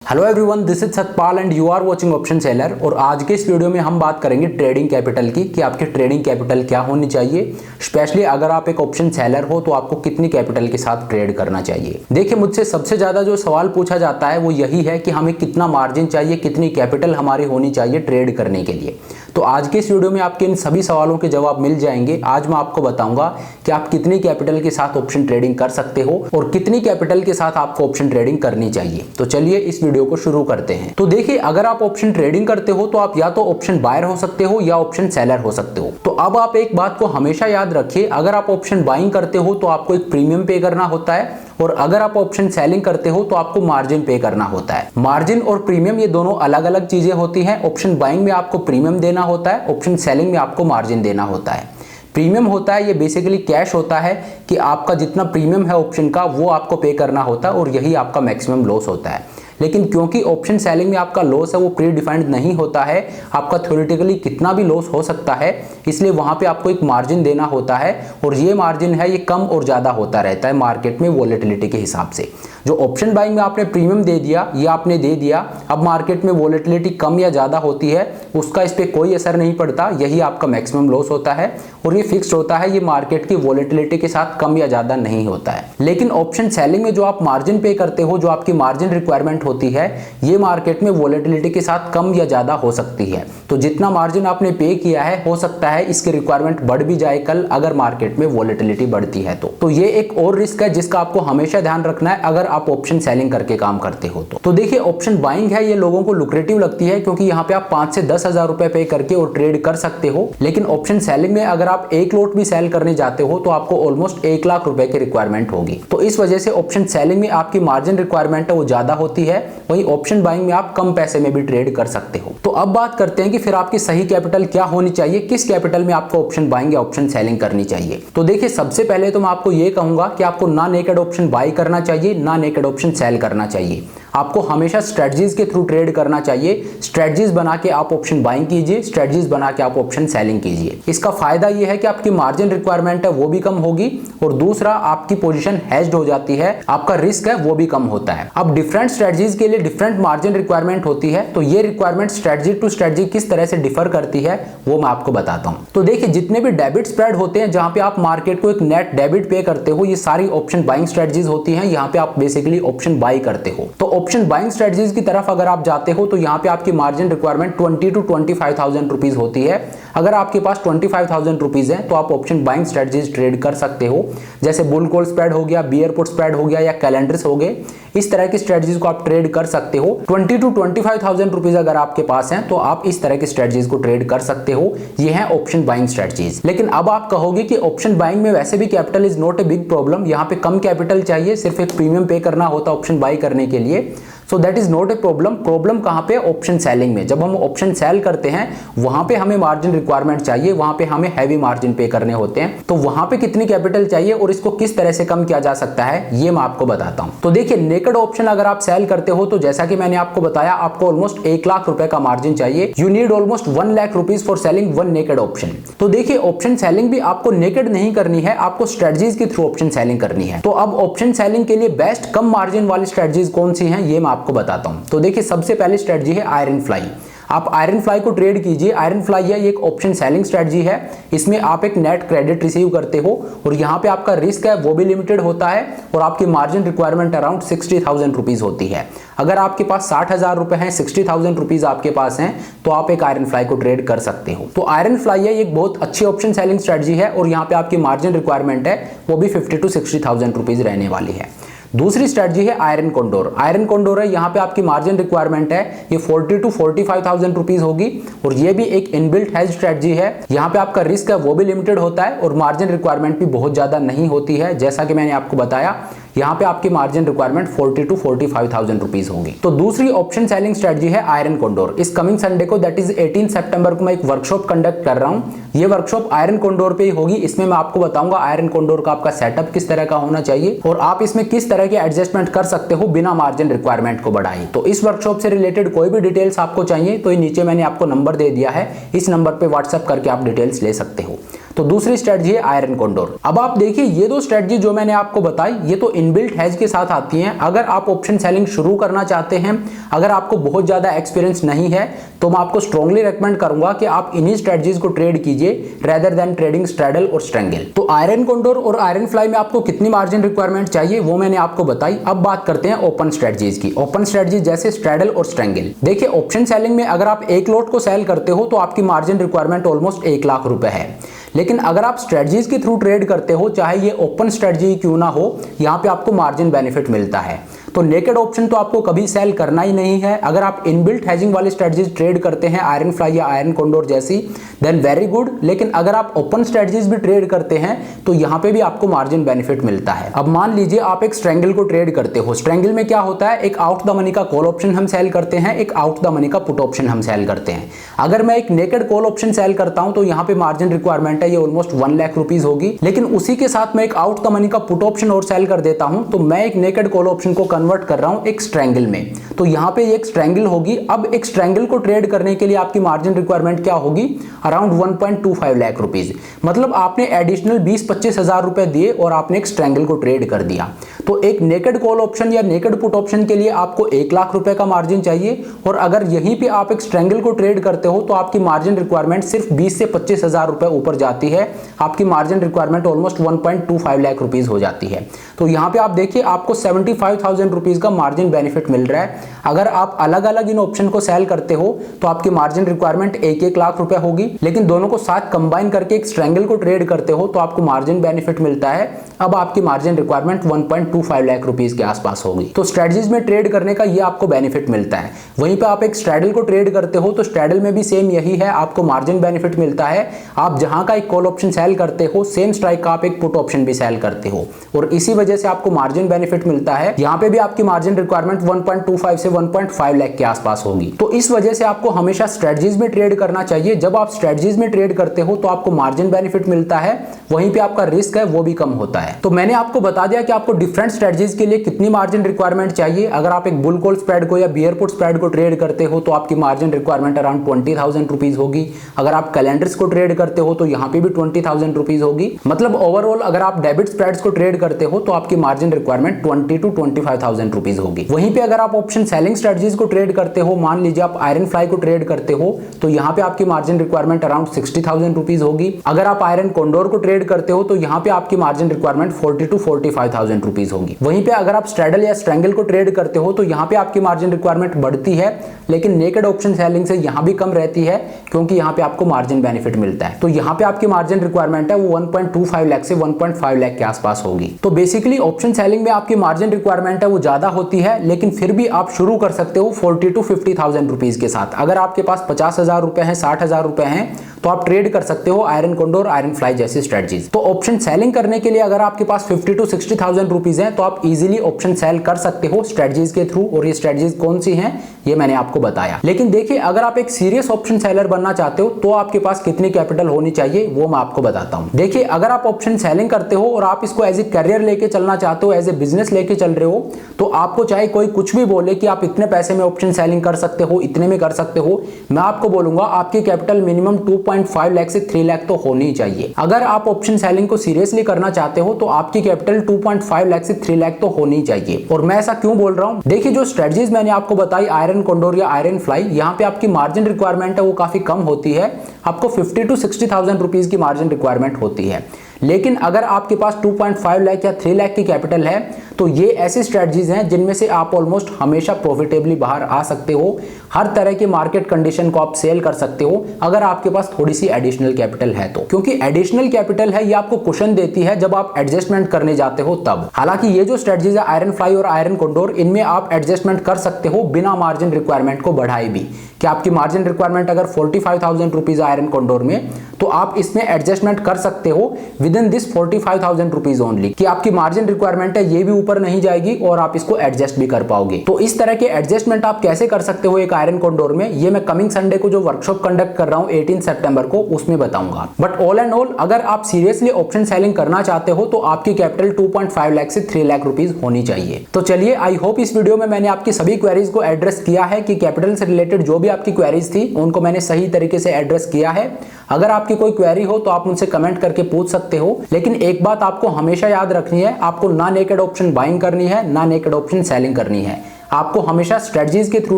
Hello everyone, this is Satpal and you are watching option seller. और आज के इस वीडियो में हम बात करेंगे ट्रेडिंग कैपिटल की कि आपकी ट्रेडिंग कैपिटल क्या होनी चाहिए। स्पेशली अगर आप एक ऑप्शन सेलर हो तो आपको कितनी कैपिटल के साथ ट्रेड करना चाहिए। देखिए, मुझसे सबसे ज्यादा जो सवाल पूछा जाता है वो यही है कि हमें कितना मार्जिन चाहिए, कितनी कैपिटल हमारी होनी चाहिए ट्रेड करने के लिए। तो आज के इस वीडियो में आपके इन सभी सवालों के जवाब मिल जाएंगे। आज मैं आपको बताऊंगा कि आप कितनी कैपिटल के साथ ऑप्शन ट्रेडिंग कर सकते हो और कितनी कैपिटल के साथ आपको ऑप्शन ट्रेडिंग करनी चाहिए। तो चलिए इस वीडियो को शुरू करते हैं। तो देखिए, अगर आप ऑप्शन ट्रेडिंग करते हो तो आप या तो ऑप्शन बायर हो सकते हो या ऑप्शन सेलर हो सकते हो। तो अब आप एक बात को हमेशा याद रखिए, अगर आप ऑप्शन बाइंग करते हो तो आपको एक प्रीमियम पे करना होता है और अगर आप ऑप्शन सेलिंग करते हो तो आपको मार्जिन पे करना होता है। मार्जिन और प्रीमियम ये दोनों अलग अलग चीजें होती हैं। ऑप्शन बाइंग में आपको प्रीमियम देना होता है, ऑप्शन सेलिंग में आपको मार्जिन देना होता है। प्रीमियम होता है, ये बेसिकली कैश होता है कि आपका जितना प्रीमियम है ऑप्शन का वो आपको पे करना होता है और यही आपका मैक्सिमम लॉस होता है। लेकिन क्योंकि ऑप्शन सेलिंग में आपका लॉस है वो प्री डिफाइंड नहीं होता है, आपका थ्योरेटिकली कितना भी लॉस हो सकता है, इसलिए वहां पे आपको एक मार्जिन देना होता है और ये मार्जिन है ये कम और ज्यादा होता रहता है मार्केट में वोलेटिलिटी के हिसाब से। जो ऑप्शन बाइंग में आपने प्रीमियम दे दिया, ये आपने दे दिया, अब मार्केट में वोलेटिलिटी कम या ज्यादा होती है उसका इस पे कोई असर नहीं पड़ता, यही आपका मैक्सिमम लॉस होता है और ये फिक्स्ड होता है, ये मार्केट की वोलेटिलिटी के साथ कम या ज्यादा नहीं होता है। लेकिन ऑप्शन सेलिंग में जो आप मार्जिन पे करते हो, जो आपकी मार्जिन रिक्वायरमेंट होती है, ये मार्केट में वोलेटिलिटी के साथ कम या ज्यादा हो सकती है। तो जितना मार्जिन आपने पे किया है हो सकता है इसकी रिक्वायरमेंट बढ़ भी जाए कल अगर मार्केट में वोलेटिलिटी बढ़ती है तो ये एक और रिस्क है जिसका आपको हमेशा ध्यान रखना है अगर आप ऑप्शन सेलिंग करके काम करते हो तो देखिए, ऑप्शन बाइंग है ये लोगों को लुक्रेटिव लगती है क्योंकि यहाँ पे आप 5 से 10 हजार रुपए पे करके और ट्रेड कर सकते हो। लेकिन ऑप्शन सेलिंग में अगर आप एक लॉट भी सेल करने जाते हो तो आपको ऑलमोस्ट 1 लाख रुपए की रिक्वायरमेंट होगी। तो इस वजह से ऑप्शन सेलिंग में आपकी मार्जिन रिक्वायरमेंट है वो ज्यादा होती है, वहीं ऑप्शन बाइंग में आप कम पैसे में भी ट्रेड कर सकते हो। तो अब बात करते हैं कि फिर आपकी सही कैपिटल क्या होनी चाहिए, किस कैपिटल में आपको ऑप्शन बाइंग या ऑप्शन सेलिंग करनी चाहिए। तो देखिए, सबसे पहले तो मैं आपको ये कहूंगा कि आपको ना नेकेड ऑप्शन बाई करना चाहिए, ना नेकेड ऑप्शन सेल करना चाहिए। आपको हमेशा स्ट्रेटजीज के थ्रू ट्रेड करना चाहिए। स्ट्रेटजीज बना के आप ऑप्शन बाइंग कीजिए, स्ट्रेटजीज बना के आप ऑप्शन सेलिंग कीजिए। इसका फायदा ये है कि आपकी मार्जिन रिक्वायरमेंट है वो भी कम होगी और दूसरा आपकी पोजीशन हेज्ड हो जाती है, आपका रिस्क है वो भी कम होता है। अब डिफरेंट स्ट्रेटजीज के लिए डिफरेंट मार्जिन रिक्वायरमेंट होती है, तो ये रिक्वायरमेंट स्ट्रेटजी टू स्ट्रेटजी किस तरह से डिफर करती है वो मैं आपको बताता हूं। तो देखिए, जितने भी डेबिट स्प्रेड होते हैं जहां पे आप मार्केट को एक नेट डेबिट पे करते हो, ये सारी ऑप्शन बाइंग स्ट्रेटजीज होती हैं। यहाँ पे आप बेसिकली ऑप्शन बाई करते हो। तो ऑप्शन बाइंग स्ट्रेटजीज की तरफ अगर आप जाते हो तो यहाँ पे आपकी मार्जिन रिक्वायरमेंट 20 to 25,000 रुपीज होती है। अगर आपके पास 25,000 रुपीज है तो आप ऑप्शन बाइंग स्ट्रेटजीज ट्रेड कर सकते हो, जैसे बुल कॉल स्प्रेड हो गया, बियर पुट स्प्रेड हो गया या कैलेंडर्स हो गए। इस तरह की स्ट्रेटजीज को आप ट्रेड कर सकते हो। 20 to 25,000 रुपीज अगर आपके पास है तो आप इस तरह की स्ट्रेटजीज को ट्रेड कर सकते हो। ये है ऑप्शन बाइंग स्ट्रेटजीज। लेकिन अब आप कहोगे कि ऑप्शन बाइंग में वैसे भी capital is not a big problem, यहाँ पे कम कैपिटल चाहिए, सिर्फ एक प्रीमियम पे करना होता है ऑप्शन बाई करने के लिए। So that is not a problem. Problem कहां पे? ऑप्शन सेलिंग में। जब हम ऑप्शन सेल करते हैं वहां पे हमें मार्जिन रिक्वायरमेंट चाहिए, वहां पे हमें हैवी मार्जिन पे करने होते हैं। तो वहां पे कितनी कैपिटल चाहिए और इसको किस तरह से कम किया जा सकता है ये मैं आपको बताता हूं। तो देखिए, नेकेड ऑप्शन अगर आप सेल करते हो तो जैसा कि मैंने आपको बताया, आपको ऑलमोस्ट 1 लाख रुपए का मार्जिन चाहिए। You need almost 1 lakh rupees for selling one naked option. तो देखिए, ऑप्शन सेलिंग भी आपको नेकेड नहीं करनी है, आपको स्ट्रेटजीज के थ्रू ऑप्शन सेलिंग करनी है। तो अब ऑप्शन सेलिंग के लिए बेस्ट कम मार्जिन वाली स्ट्रेटजीज कौन सी हैं ये मैं आपको बताता हूं। तो देखिए, सबसे पहली स्ट्रेटजी है आयरन फ्लाई। आप आयरन फ्लाई को ट्रेड कीजिए। आयरन फ्लाई है एक ऑप्शन सेलिंग स्ट्रेटजी है। इसमें आप एक नेट क्रेडिट रिसीव करते हो और यहाँ पे आपका रिस्क है वो भी लिमिटेड होता है और आपकी मार्जिन रिक्वायरमेंट अराउंड 60,000 रुपीज होती है। अगर आपके पास 60,000 रुपए हैं, 60,000 रुपीज आपके पास हैं, तो आप एक आयरन फ्लाई को ट्रेड कर सकते हो। तो आयरन फ्लाई है एक बहुत अच्छी ऑप्शन सेलिंग स्ट्रेटजी है और यहाँ पे आपकी मार्जिन रिक्वायरमेंट है वो भी 50 to 60,000 रुपीज रहने वाली है। दूसरी स्ट्रेटजी है आयरन कोंडोर। आयरन कोंडोर है, यहाँ पे आपकी मार्जिन रिक्वायरमेंट है ये 40 to 45,000 रुपीज होगी और ये भी एक इनबिल्ट हेज स्ट्रेटजी है। यहाँ पे आपका रिस्क है वो भी लिमिटेड होता है और मार्जिन रिक्वायरमेंट भी बहुत ज्यादा नहीं होती है। जैसा कि मैंने आपको बताया, यहाँ पे आपकी मार्जिन रिक्वायरमेंट 40 to 45,000 रुपीज होगी। तो दूसरी ऑप्शन सेलिंग स्ट्रेटजी है आयरन कोंडोर। इस कमिंग संडे को दैट इज 18 सितंबर को मैं एक वर्कशॉप कंडक्ट कर रहा हूँ। ये वर्कशॉप आयरन कोंडोर पे ही होगी। इसमें मैं आपको बताऊंगा आयरन कोंडोर का आपका सेटअप किस तरह का होना चाहिए और आप इसमें किस तरह के एडजस्टमेंट कर सकते हो बिना मार्जिन रिक्वायरमेंट को बढ़ाए। तो इस वर्कशॉप से रिलेटेड कोई भी डिटेल्स आपको चाहिए तो ये नीचे मैंने आपको नंबर दे दिया है, इस नंबर पे व्हाट्सएप करके आप डिटेल्स ले सकते हो। तो दूसरी स्ट्रेटजी है आयरन कोंडोर। अब आप देखिए ये दो स्ट्रेटजी जो मैंने आपको बताई ये तो इनबिल्ट हेज के साथ आती हैं। अगर आप ऑप्शन सेलिंग शुरू करना चाहते हैं, अगर आपको बहुत ज्यादा एक्सपीरियंस नहीं है, तो मैं आपको स्ट्रांगली रेकमेंड करूंगा कि आप इन्हीं स्ट्रेटजीज को ट्रेड कीजिए रेदर देन ट्रेडिंग स्ट्रैडल और स्ट्रैंगल। तो आयरन कोंडोर और आयरन फ्लाई में आपको कितनी मार्जिन रिक्वायरमेंट चाहिए वो मैंने आपको बताई। अब बात करते हैं ओपन स्ट्रेटजीज की। ओपन स्ट्रेटजी जैसे स्ट्रैडल और स्ट्रैंगल। देखिए ऑप्शन सेलिंग में अगर आप एक लॉट को सेल करते हो तो आपकी मार्जिन रिक्वायरमेंट ऑलमोस्ट 1 लाख रुपए है। लेकिन अगर आप स्ट्रेटजीज के थ्रू ट्रेड करते हो, चाहे ये ओपन स्ट्रेटजी क्यों ना हो, यहां पे आपको मार्जिन बेनिफिट मिलता है। तो नेकेड ऑप्शन तो आपको कभी सेल करना ही नहीं है। अगर आप इनबिल्ट हेजिंग वाली स्ट्रेटजीज ट्रेड करते हैं आयरन फ्लाई या आयरन कोंडोर जैसी, देन वेरी गुड। लेकिन अगर आप ओपन स्ट्रेटजीज भी ट्रेड करते हैं तो यहां पे भी आपको मार्जिन बेनिफिट मिलता है। अब मान लीजिए आप एक स्ट्रैंगल को ट्रेड करते हो। स्ट्रैंगल में क्या होता है, एक आउट द मनी का कॉल ऑप्शन हम सेल करते हैं, एक आउट द मनी का पुट ऑप्शन हम सेल करते हैं। अगर मैं एक नेकेड कॉल ऑप्शन सेल करता हूं तो यहां पे मार्जिन रिक्वायरमेंट है ये ऑलमोस्ट 1 लाख रुपीज होगी। लेकिन उसी के साथ मैं एक आउट द मनी का पुट ऑप्शन और सेल कर देता हूं तो मैं एक नेकेड कॉल ऑप्शन को कन्वर्ट कर रहा हूं एक स्ट्रैंगल में। तो यहां पे एक स्ट्रैंगल होगी। अब एक स्ट्रैंगल को ट्रेड करने के लिए आपकी मार्जिन रिक्वायरमेंट क्या होगी, अराउंड 1.25 लाख रुपीज। मतलब आपने एडिशनल 20-25 हजार रुपए दिए और आपने एक स्ट्रैंगल को ट्रेड कर दिया। तो एक नेकेड कॉल ऑप्शन या नेकेड पुट ऑप्शन के लिए आपको 1 लाख रुपए का मार्जिन चाहिए, और अगर यहीं पे आप एक स्ट्रैंगल को ट्रेड करते हो तो आपकी मार्जिन रिक्वायरमेंट सिर्फ 20 से 25 हजार रुपए ऊपर जाती है। आपकी margin requirement almost 1.25 lakh rupees हो जाती है। तो यहां पे आप देखिए आपको 75,000 रुपीज का मार्जिन बेनिफिट मिल रहा है। अगर आप अलग अलग इन ऑप्शन को सेल करते हो तो आपकी मार्जिन रिक्वायरमेंट 1-1 लाख रुपए होगी। लेकिन दोनों को साथ कंबाइन करके एक स्ट्रैंगल को ट्रेड करते हो तो आपको मार्जिन बेनिफिट मिलता है। अब आपकी मार्जिन रिक्वायरमेंट 1.25 लाख रुपीज के आसपास होगी। तो स्ट्रेटजीज में ट्रेड करने का ये आपको बेनिफिट मिलता है। वहीं पे आप एक स्ट्रैडल को ट्रेड करते हो तो स्ट्रैडल में भी सेम यही है, आपको मार्जिन बेनिफिट मिलता है। आप जहां का एक कॉल ऑप्शन सेल करते हो सेम स्ट्राइक का आप एक पुट ऑप्शन भी सेल करते हो, और इसी वजह से आपको मार्जिन बेनिफिट मिलता है। यहां पे भी आपकी मार्जिन रिक्वायरमेंट 1.25 से 1.5 लाख के आसपास होगी। तो इस वजह से आपको हमेशा स्ट्रेटजीज में ट्रेड करना चाहिए। जब आप स्ट्रेटजीज में ट्रेड करते हो तो आपको मार्जिन बेनिफिट मिलता है, वहीं पे आपका रिस्क है वो भी कम होता है। तो मैंने आपको बता दिया कि आपको डिफरेंट स्ट्रेटजीज के लिए कितनी मार्जिन रिक्वायरमेंट चाहिए। अगर आप एक बुल कॉल स्प्रेड को या बियर पुट स्प्रेड को ट्रेड करते हो तो आपकी मार्जिन रिक्वायरमेंट अराउंड 20,000 रुपीज होगी। अगर आप कैलेंडर्स को ट्रेड करते हो तो यहाँ पे भी 20,000 रुपीज होगी। मतलब ओवरऑल अगर आप डेबिट स्प्रेड्स को ट्रेड करते हो तो आपकी मार्जिन रिक्वायरमेंट 20 to 25,000 रुपीज होगी। वहीं पे अगर आप ऑप्शन सेलिंग स्ट्रेटजीज को ट्रेड करते हो, मान लीजिए आप आयरन फ्लाई को ट्रेड करते हो, तो यहाँ पे आपकी मार्जिन रिक्वायरमेंट अराउंड 60,000 रुपीज होगी। अगर आप आयरन कोंडोर को ट्रेड करते हो तो यहाँ पे आपकी मार्जिन रिक्वायरमेंट 40 to 45,000 रुपीज होगी। वहीं पे अगर आप स्ट्रैडल या स्ट्रैंगल को ट्रेड करते हो तो यहाँ पे आपकी मार्जिन रिक्वायरमेंट बढ़ती है, लेकिन नेकेड ऑप्शन सेलिंग से यहाँ भी कम रहती है, क्योंकि यहाँ पे आपको मार्जिन बेनिफिट मिलता है। तो यहाँ पे आपकी मार्जिन रिक्वायरमेंट है वो 1.25 लाख से 1.5 लाख के आसपास होगी। तो बेसिकली ऑप्शन सेलिंग में आपकी मार्जिन रिक्वायरमेंट है वो ज्यादा होती है, लेकिन फिर भी आप शुरू कर सकते हो 40 to 50,000 रुपीज के साथ। अगर आपके पास 50,000 रुपए हैं, 60,000 रुपए हैं, तो आप ट्रेड कर सकते हो आयरन कोंडोर, आयरन फ्लाई जैसी स्ट्रेटजीज। तो ऑप्शन सेलिंग करने के लिए अगर आपके पास 50 to 60,000 रुपीज हैं तो आप इजीली ऑप्शन सेल कर सकते हो स्ट्रेटजीज के थ्रू। और ये स्ट्रेटजीज कौन सी हैं ये मैंने आपको बताया। लेकिन देखिए अगर आप एक सीरियस ऑप्शन सेलर बनना चाहते हो तो आपके पास कितनी कैपिटल होनी चाहिए वो मैं आपको बताता हूं। देखिए अगर आप ऑप्शन सेलिंग करते हो और आप इसको एज ए करियर लेके चलना चाहते हो, एज ए बिजनेस लेके चल रहे हो, तो आपको चाहे कोई कुछ भी बोले कि आप इतने पैसे में ऑप्शन सेलिंग कर सकते हो, इतने में कर सकते हो, मैं आपको बोलूंगा आपकी कैपिटल मिनिमम 2.5 लाख से 3 लाख तो होनी ही चाहिए। अगर आप ऑप्शन सेलिंग को सीरियसली करना चाहते हो तो आपकी कैपिटल 2.5 लाख से 3 लाख तो होनी ही चाहिए। और मैं ऐसा क्यों बोल रहा हूं, देखिए जो स्ट्रेटजीज मैंने आपको बताई आयरन कोंडोर या आयरन फ्लाई, यहाँ पे आपकी मार्जिन रिक्वायरमेंट है वो काफी कम होती है। आपको 50 to 60,000 रुपीज की मार्जिन रिक्वायरमेंट होती है। लेकिन अगर आपके पास 2.5 लाख या 3 लाख की कैपिटल है तो ये ऐसी स्ट्रेटजीज हैं जिनमें से आप ऑलमोस्ट हमेशा प्रॉफिटेबली बाहर आ सकते हो। हर तरह की मार्केट कंडीशन को आप सेल कर सकते हो अगर आपके पास थोड़ी सी एडिशनल कैपिटल है तो, क्योंकि एडिशनल कैपिटल है ये आपको कुशन देती है जब आप एडजस्टमेंट करने जाते हो तब। हालांकि ये जो स्ट्रेटजीज है आयरन फ्लाई और आयरन कोंडोर, इनमें आप एडजस्टमेंट कर सकते हो बिना मार्जिन रिक्वायरमेंट को बढ़ाए भी। कि आपकी मार्जिन रिक्वायरमेंट अगर 45,000 रुपीज आयरन कोंडोर में, तो आप इसमें एडजस्टमेंट कर सकते हो with in this 45,000 rupees only, कि आपकी मार्जिन रिक्वायरमेंट है ये भी ऊपर नहीं जाएगी और आप इसको एडजस्ट भी कर पाओगे। तो इस तरह के एडजस्टमेंट आप कैसे कर सकते हो एक आयरन कोंडोर में, ये मैं कमिंग संडे को जो वर्कशॉप कंडक्ट कर रहा हूं 18 सितंबर को, उसमें बताऊंगा। बट ऑल एंड ऑल अगर आप सीरियसली ऑप्शन सेलिंग करना चाहते हो तो आपकी कैपिटल 2.5 लाख से 3 लाख रुपीज होनी चाहिए। तो चलिए आई होप इस वीडियो में मैंने आपकी सभी क्वेरीज को एड्रेस किया है कि कैपिटल से रिलेटेड जो भी भी आपकी क्वेरीज थी उनको मैंने सही तरीके से एड्रेस किया है। अगर आपकी कोई क्वेरी हो तो आप मुझसे कमेंट करके पूछ सकते हो, लेकिन एक बात आपको हमेशा याद रखनी है, आपको ना नेकेड ऑप्शन बाइंग करनी है ना नेकेड ऑप्शन सेलिंग करनी है। आपको हमेशा स्ट्रेटजीज के थ्रू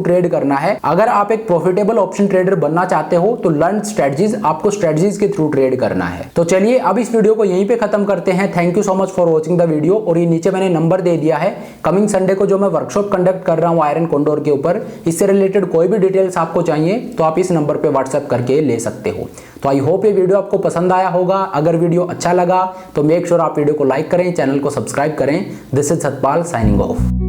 ट्रेड करना है। अगर आप एक प्रॉफिटेबल ऑप्शन ट्रेडर बनना चाहते हो तो लर्न स्ट्रेटजीज, आपको स्ट्रेटजीज के थ्रू ट्रेड करना है। तो चलिए अब इस वीडियो को यहीं पे खत्म करते हैं। Thank you so much for watching the video. और ये नीचे मैंने नंबर दे दिया है, कमिंग संडे को जो मैं वर्कशॉप कंडक्ट कर रहा हूँ आयरन कोंडोर के ऊपर, इससे रिलेटेड कोई भी डिटेल्स आपको चाहिए तो आप इस नंबर पे व्हाट्सएप करके ले सकते हो। तो आई होप ये वीडियो आपको पसंद आया होगा। अगर वीडियो अच्छा लगा तो मेक श्योर आप वीडियो को लाइक करें, चैनल को सब्सक्राइब करें। This is Satpal signing off.